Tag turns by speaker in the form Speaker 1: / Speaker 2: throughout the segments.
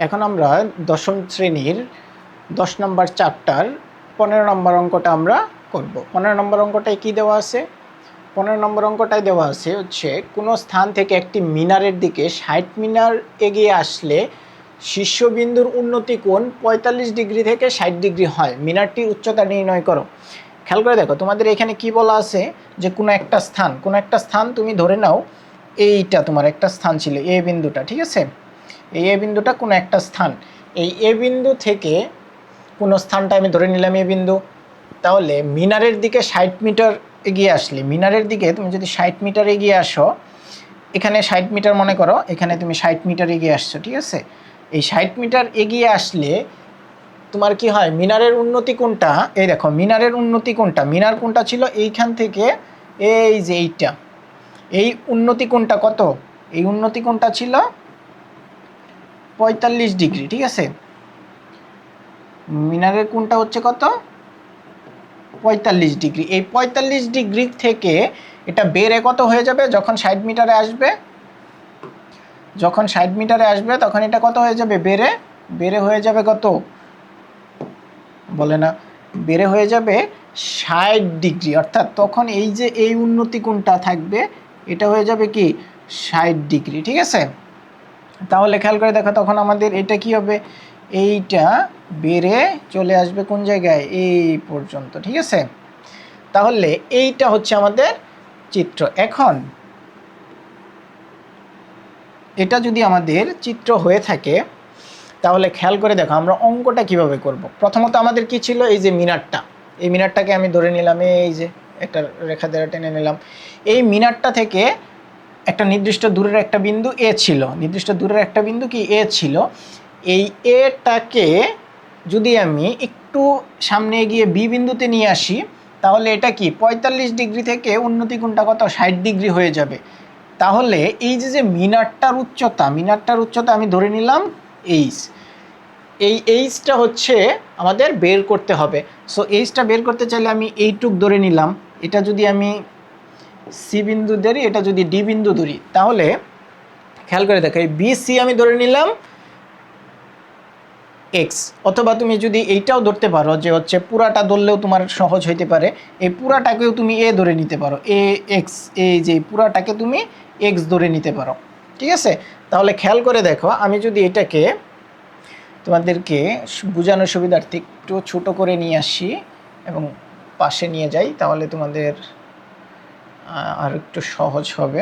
Speaker 1: এখন আমরা দশম শ্রেণীর 10 নম্বর চ্যাপ্টার 15 নম্বর অঙ্কটা আমরা করব। 15 নম্বর অঙ্কটায় কি দেওয়া আছে? 15 নম্বর অঙ্কটায় দেওয়া আছে হচ্ছে কোনো স্থান থেকে একটি মিনারের দিকে 60 মিনার এগিয়ে আসলে শীর্ষবিন্দুর উন্নতি কোণ 45 ডিগ্রি থেকে 60 ডিগ্রি হয়। মিনারটির উচ্চতা নির্ণয় করো। খেয়াল করে দেখো, তোমাদের এখানে কি বলা আছে যে কোনো একটা স্থান তুমি ধরে নাও, এইটা তোমার একটা স্থান ছিল, এ বিন্দুটা, ঠিক আছে? এই এ বিন্দুটা কোনো একটা স্থান, এই এ বিন্দু থেকে কোনো স্থানটা আমি ধরে নিলাম এ বিন্দু। তাহলে মিনারের দিকে 60 মিটার এগিয়ে আসলে, মিনারের দিকে তুমি যদি 60 মিটার এগিয়ে আসো, এখানে 60 মিটার মনে করো, এখানে তুমি 60 মিটার এগিয়ে আসছো, ঠিক আছে? এই 60 মিটার এগিয়ে আসলে তোমার কি হয়, মিনারের উন্নতি কোণটা, এই দেখো মিনারের উন্নতি কোণটা, মিনার কোণটা ছিল এইখান থেকে এই যে এইটা, এই উন্নতি কোণটা কত? এই উন্নতি কোণটা ছিল 45 ডিগ্রি, ঠিক আছে? মিনারের কোণটা হচ্ছে কত? 45 ডিগ্রি। এই 45 ডিগ্রি থেকে এটা বেড়ে কত হয়ে যাবে যখন 60 মিটারে আসবে? যখন 60 মিটারে আসবে তখন এটা কত হয়ে যাবে? বেড়ে হয়ে যাবে কত? বলে না, বেড়ে হয়ে যাবে 60 ডিগ্রি। অর্থাৎ তখন এই যে এই উন্নতি কোণটা থাকবে, এটা হয়ে যাবে কি 60 ডিগ্রি, ঠিক আছে? তাহলে খেয়াল করে দেখো, তখন আমাদের এটা কি হবে? এইটা বেড়ে চলে আসবে কোন জায়গায়? এই পর্যন্ত, ঠিক আছে? তাহলে এইটা হচ্ছে আমাদের চিত্র। এখন এটা যদি আমাদের চিত্র হয়ে থাকে, তাহলে খেয়াল করে দেখো আমরা অঙ্কটা কিভাবে করব। প্রথমত আমাদের কি ছিল? এই যে মিনারটা, এই মিনারটাকে আমি ধরে নিলাম, এই যে একটা রেখা দ্বারা টেনে নিলাম। এই মিনারটা থেকে একটা নির্দিষ্ট দূরের একটা বিন্দু এ ছিল, নির্দিষ্ট দূরের একটা বিন্দু কি এ ছিল। এই এটাকে যদি আমি একটু সামনে গিয়ে বি বিন্দুতে নিয়ে আসি, তাহলে এটা কি 45 ডিগ্রি থেকে উন্নতি কোণটা কত? 60 ডিগ্রি হয়ে যাবে। তাহলে এই যে মিনারটার উচ্চতা আমি ধরে নিলাম এইচ। এই এইচটা হচ্ছে আমাদের বের করতে হবে। সো এইচটা বের করতে চাইলে আমি এইটুক ধরে নিলাম। এটা যদি আমি সি বিন্দু ধরি, এটা যদি ডি বিন্দু ধরি, তাহলে খেয়াল করে দেখো, এই বি সি আমি ধরে নিলাম এক্স। অথবা তুমি যদি এইটাও ধরতে পারো যে হচ্ছে পুরাটা ধরলেও তোমার সহজ হইতে পারে, এই পুরাটাকেও তুমি এ ধরে নিতে পারো, এ এক্স, এই যে পুরাটাকে তুমি এক্স ধরে নিতে পারো, ঠিক আছে? তাহলে খেয়াল করে দেখো, আমি যদি এটাকে তোমাদেরকে বোঝানোর সুবিধার্থে একটু ছোট করে নিয়ে আসি এবং পাশে নিয়ে যাই, তাহলে তোমাদের আর একটু সহজ হবে।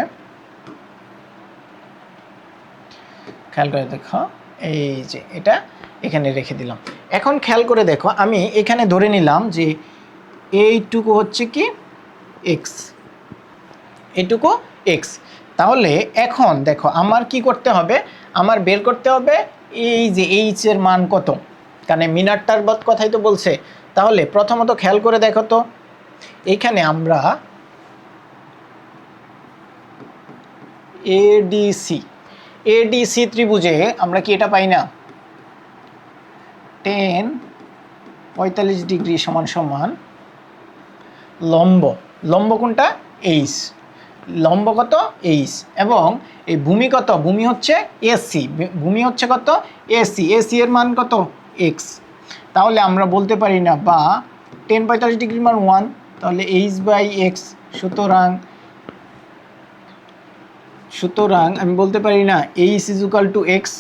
Speaker 1: খেয়াল করে দেখো, এই যে এটা এখানে রেখে দিলাম। এখন খেয়াল করে দেখো, আমি এখানে ধরে নিলাম যে এইটুকু হচ্ছে কি এক্স, এইটুকু এক্স। তাহলে এখন দেখো আমার কি করতে হবে? আমার বের করতে হবে এই যে এইচ এর মান কত, কারণ মিনারটার কথাই তো বলছে। তাহলে প্রথমত খেয়াল করে দেখো তো, এইখানে আমরা এডিসি ত্রিভুজে আমরা কি এটা পাই না? 10 45 ডিগ্রি সমান সমান লম্ব কোনটা? এইচ। লম্ব কত? এইচ। এবং এই ভূমি কত? ভূমি হচ্ছে এসি। ভূমি হচ্ছে কত? এসি। এসি এর মান কত? এক্স। তাহলে আমরা বলতে পারি না, বা 10 45 ডিগ্রির মান 1, তাহলে এইচ বাই এক্স। সুতরাং আমি বলতে পারি না H is equal to x,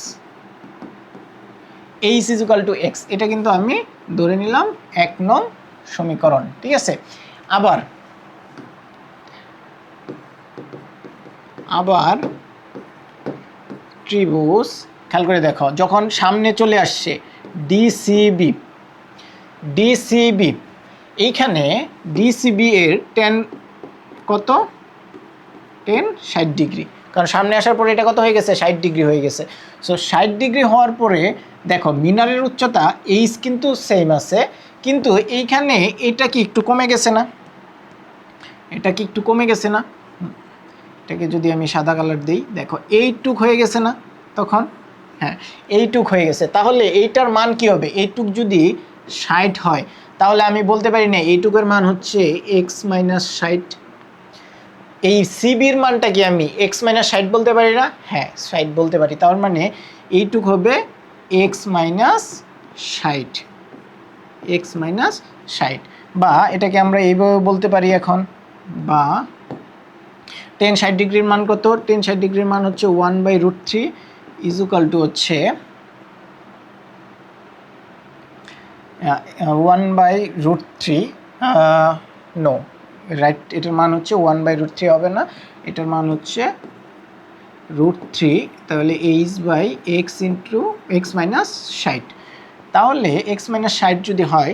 Speaker 1: H is equal to x. এটা কিন্তু আমি ধরে নিলাম 1 নং সমীকরণ, ঠিক আছে? আবার ত্রিভুজ, খেয়াল করে দেখো, যখন সামনে চলে আসছে ডিসিবি, এইখানে ডিসিবি এর 10 কত? 10 60 ডিগ্রি, কারণ সামনে আসার পরে এটা কত হয়ে গেছে? 60 ডিগ্রি হয়ে গেছে। সো 60 ডিগ্রি হওয়ার পরে দেখো মিনারের উচ্চতা এইচ কিন্তু সেম আছে, কিন্তু এইখানে এটা কি একটু কমে গেছে না? এটা কি একটু কমে গেছে না? এটাকে যদি আমি সাদা কালার দিই, দেখো এইটুক হয়ে গেছে না তখন? হ্যাঁ, এইটুক হয়ে গেছে। তাহলে এইটার মান কি হবে? এইটুক যদি 60 হয়, তাহলে আমি বলতে পারি না এইটুকের মান হচ্ছে এক্স মাইনাস 60। এই সিবির মানটা কি আমি এক্স মাইনাস 60 বলতে পারি না? হ্যাঁ, 60 বলতে পারি। তার মানে এইটুক হবে এক্স মাইনাস 60, এক্স মাইনাস 60, বা এটাকে আমরা এইভাবে বলতে পারি এখন, বা টেন 60 ডিগ্রির মান কত? টেন 60 ডিগ্রির মান হচ্ছে 1/√3 ইজুকাল টু হচ্ছে 1/√3, নো রাইট, এটার মান হচ্ছে 1/√3 হবে না, এটার মান হচ্ছে √3, তাহলে h/x ইন্টু এক্স মাইনাস 60। তাহলে এক্স মাইনাস 60 যদি হয়,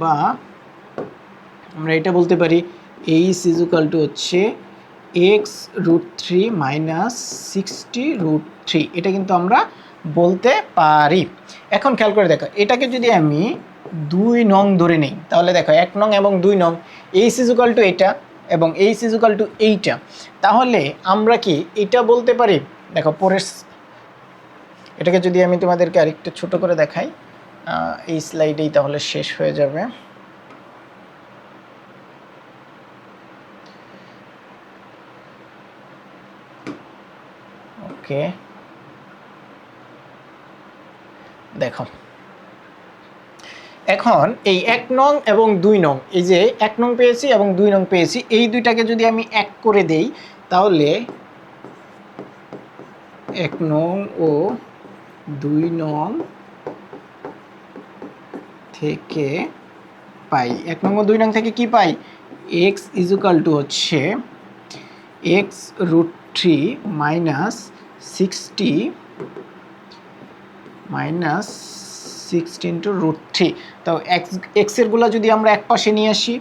Speaker 1: বা আমরা এটা বলতে পারি h ইজুকাল টু হচ্ছে x√3 মাইনাস 60√3, এটা কিন্তু আমরা বলতে পারি। এখন খেয়াল করে দেখো, এটাকে যদি আমি 2 নং ধরে নেই, তাহলে দেখো 1 নং এবং 2 নং, h ইজুকাল টু এটা এবং h ইজুকাল টু এইটা, তাহলে আমরা কি এটা বলতে পারি? দেখো পরের এটাকে যদি আমি তোমাদেরকে আরেকটু ছোট করে দেখাই, এই স্লাইডেই তাহলে শেষ হয়ে যাবে। ওকে, দেখো এখন এই 1 নং এবং 2 নং, এই যে 1 নং পেয়েছি এবং 2 নং পেয়েছি, এই দুইটাকে যদি আমি এক করে দেই, তাহলে 1 নং ও 2 নং থেকে পাই, 1 নং ও 2 নং থেকে কি পাই? x ইজুকাল টু হচ্ছে x√3 মাইনাস 60 ইন্টু √3। তো এক্সের গুলা যদি আমরা এক পাশে নিয়ে আসি,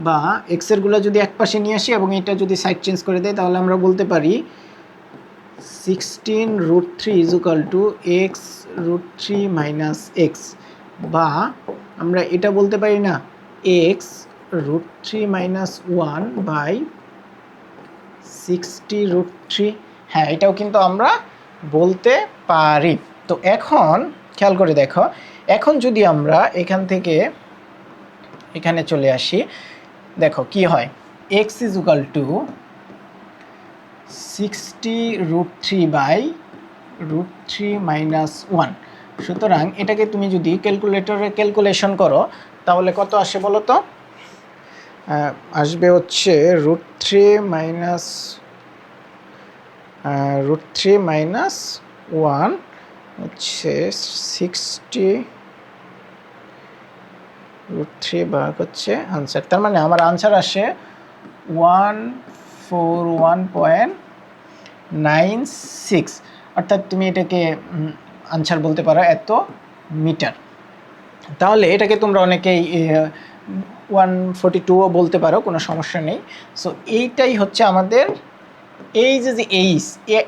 Speaker 1: বা এক্সের গুলা যদি এক পাশে নিয়ে আসি এবং এটা যদি সাইড চেঞ্জ করে দেয়, তাহলে আমরা বলতে পারি 16√3 equal to x√3 minus x, বা আমরা এটা বলতে পারি না, x√3 মাইনাস 1/60√3, হ্যাঁ এটাও কিন্তু আমরা বলতে পারি। তো এখন খেয়াল করে দেখো, এখন যদি আমরা এখান থেকে এখানে চলে আসি, দেখো কি হয়, x ইজুকাল টু 60√3/√3 মাইনাস 1। সুতরাং এটাকে তুমি যদি ক্যালকুলেটরে ক্যালকুলেশন করো, তাহলে কত আসে বলো তো? আসবে হচ্ছে √3 মাইনাস 1 হচ্ছে 60√3 ভাগ হচ্ছে আনসার, তার মানে আমার আনসার আসে 141.96, অর্থাৎ তুমি এটাকে আনসার বলতে পারো এত মিটার। তাহলে এটাকে তোমরা অনেকেই 142ও বলতে পারো, কোনো সমস্যা নেই। সো এইটাই হচ্ছে আমাদের, এই যে এইচ,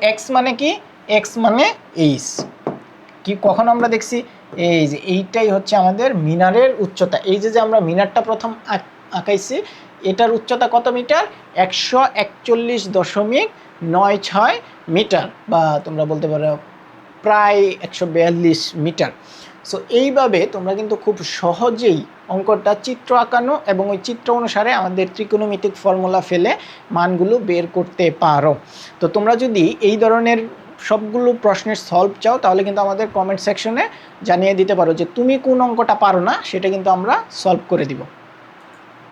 Speaker 1: এক্স মানে কি? এক্স মানে এইচ, কি কখন আমরা দেখছি? এই যে এইটাই হচ্ছে আমাদের মিনারের উচ্চতা। এই যে আমরা মিনারটা প্রথম আঁকাইছি, এটার উচ্চতা কত মিটার? 141.96 মিটার, বা তোমরা বলতে পারো প্রায় 142 মিটার। সো এইভাবে তোমরা কিন্তু খুব সহজেই অঙ্কটা চিত্র আঁকানো এবং ওই চিত্র অনুসারে আমাদের ত্রিকোণমিতিক ফর্মুলা ফেলে মানগুলো বের করতে পারো। তো তোমরা যদি এই ধরনের সবগুলো প্রশ্নের সলভ চাও, তাহলে কিন্তু আমাদের কমেন্ট সেকশনে জানিয়ে দিতে পারো যে তুমি কোন অঙ্কটা পারো না, সেটা কিন্তু আমরা সলভ করে দিব।